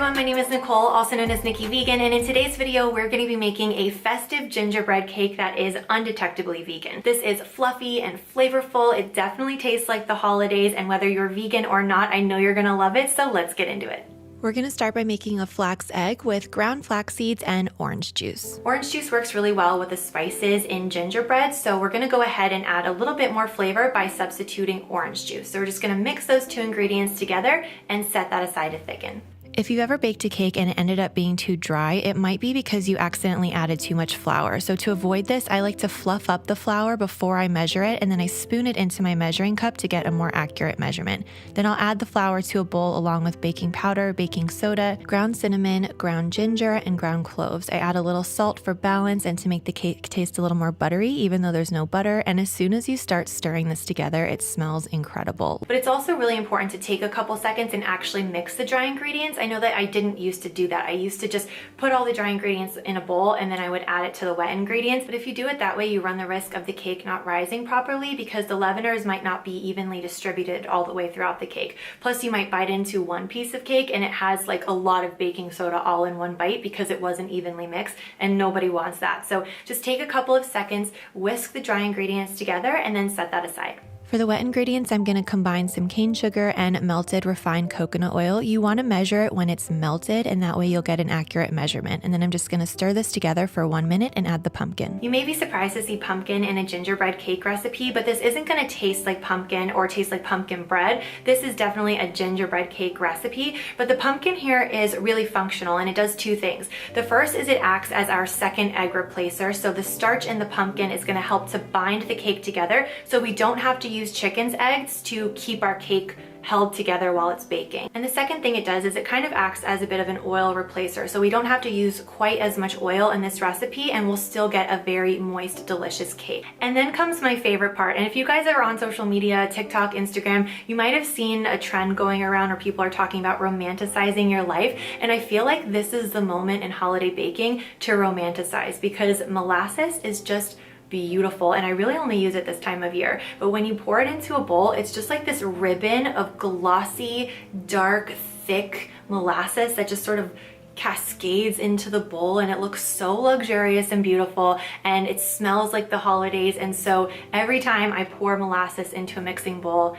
everyone, my name is Nicole, also known as Nikki Vegan, and in today's video we're going to be making a festive gingerbread cake that is undetectably vegan. This is fluffy and flavorful. It definitely tastes like the holidays, and whether you're vegan or not, I know you're going to love it, so let's get into it. We're going to start by making a flax egg with ground flax seeds and orange juice. Orange juice works really well with the spices in gingerbread, so we're going to go ahead and add a little bit more flavor by substituting orange juice. So we're just going to mix those two ingredients together and set that aside to thicken. If you ever baked a cake and it ended up being too dry, it might be because you accidentally added too much flour. So to avoid this, I like to fluff up the flour before I measure it, and then I spoon it into my measuring cup to get a more accurate measurement. Then I'll add the flour to a bowl along with baking powder, baking soda, ground cinnamon, ground ginger, and ground cloves. I add a little salt for balance and to make the cake taste a little more buttery, even though there's no butter. And as soon as you start stirring this together, it smells incredible. But it's also really important to take a couple seconds and actually mix the dry ingredients. I know that I didn't used to do that. I used to just put all the dry ingredients in a bowl and then I would add it to the wet ingredients. But if you do it that way, you run the risk of the cake not rising properly because the leaveners might not be evenly distributed all the way throughout the cake. Plus you might bite into one piece of cake and it has like a lot of baking soda all in one bite because it wasn't evenly mixed, and nobody wants that. So just take a couple of seconds, whisk the dry ingredients together, and then set that aside. For the wet ingredients, I'm going to combine some cane sugar and melted refined coconut oil. You want to measure it when it's melted, and that way you'll get an accurate measurement. And then I'm just going to stir this together for 1 minute and add the pumpkin. You may be surprised to see pumpkin in a gingerbread cake recipe, but this isn't going to taste like pumpkin or taste like pumpkin bread. This is definitely a gingerbread cake recipe, but the pumpkin here is really functional and it does two things. The first is it acts as our second egg replacer. So the starch in the pumpkin is going to help to bind the cake together so we don't have to use chicken's eggs to keep our cake held together while it's baking. And the second thing it does is it kind of acts as a bit of an oil replacer. So we don't have to use quite as much oil in this recipe and we'll still get a very moist, delicious cake. And then comes my favorite part. And if you guys are on social media, TikTok, Instagram, you might have seen a trend going around where people are talking about romanticizing your life. And I feel like this is the moment in holiday baking to romanticize, because molasses is just beautiful, and I really only use it this time of year. But when you pour it into a bowl, it's just like this ribbon of glossy, dark, thick molasses that just sort of cascades into the bowl, and it looks so luxurious and beautiful, and it smells like the holidays. And so every time I pour molasses into a mixing bowl,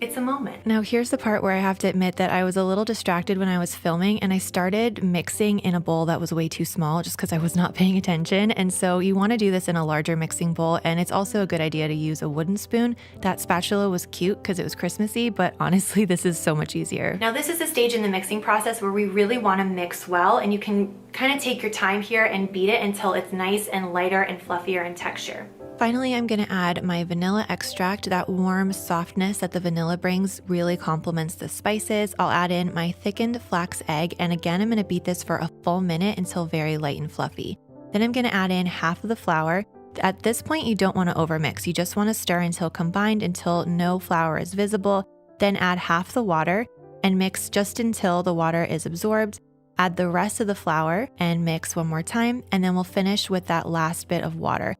it's a moment. Now here's the part where I have to admit that I was a little distracted when I was filming, and I started mixing in a bowl that was way too small just because I was not paying attention. And so you want to do this in a larger mixing bowl, and it's also a good idea to use a wooden spoon. That spatula was cute because it was Christmassy, but honestly this is so much easier. Now this is a stage in the mixing process where we really want to mix well, and you can kind of take your time here and beat it until it's nice and lighter and fluffier in texture. Finally, I'm going to add my vanilla extract. That warm softness that the vanilla brings really complements the spices. I'll add in my thickened flax egg, and again, I'm going to beat this for a full minute until very light and fluffy. Then I'm going to add in half of the flour. At this point, you don't want to overmix. You just want to stir until combined, until no flour is visible. Then add half the water and mix just until the water is absorbed. Add the rest of the flour and mix one more time, and then we'll finish with that last bit of water.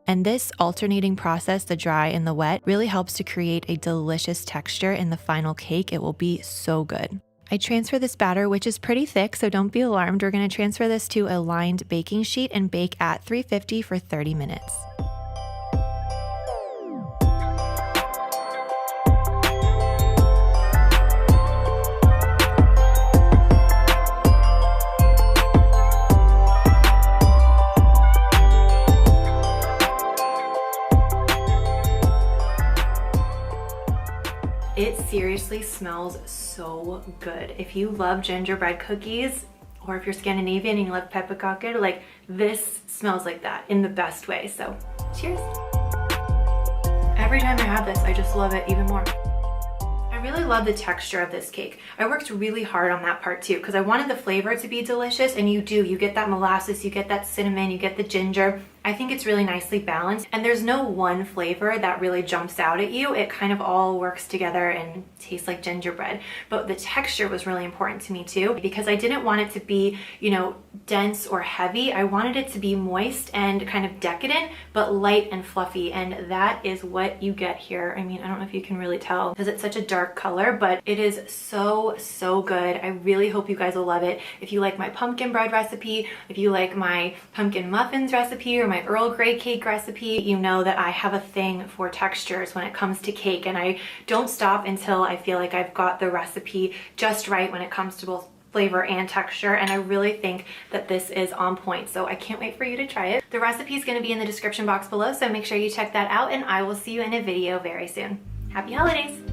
And this alternating process, the dry and the wet, really helps to create a delicious texture in the final cake. It will be so good. I transfer this batter, which is pretty thick, so don't be alarmed. We're going to transfer this to a lined baking sheet and bake at 350 for 30 minutes. It seriously smells so good. If you love gingerbread cookies, or if you're Scandinavian and you love pepparkakor, like this smells like that in the best way. So cheers. Every time I have this, I just love it even more. I really love the texture of this cake. I worked really hard on that part too because I wanted the flavor to be delicious, and you do. You get that molasses, you get that cinnamon, you get the ginger. I think it's really nicely balanced, and there's no one flavor that really jumps out at you. It kind of all works together and tastes like gingerbread. But the texture was really important to me too, because I didn't want it to be, you know, dense or heavy. I wanted it to be moist and kind of decadent, but light and fluffy, and that is what you get here. I mean, I don't know if you can really tell because it's such a dark color, but it is so, so good. I really hope you guys will love it. If you like my pumpkin bread recipe, if you like my pumpkin muffins recipe or my Earl Grey cake recipe, you know that I have a thing for textures when it comes to cake, and I don't stop until I feel like I've got the recipe just right when it comes to both flavor and texture, and I really think that this is on point. So I can't wait for you to try it. The recipe is going to be in the description box below, so make sure you check that out, and I will see you in a video very soon. Happy holidays!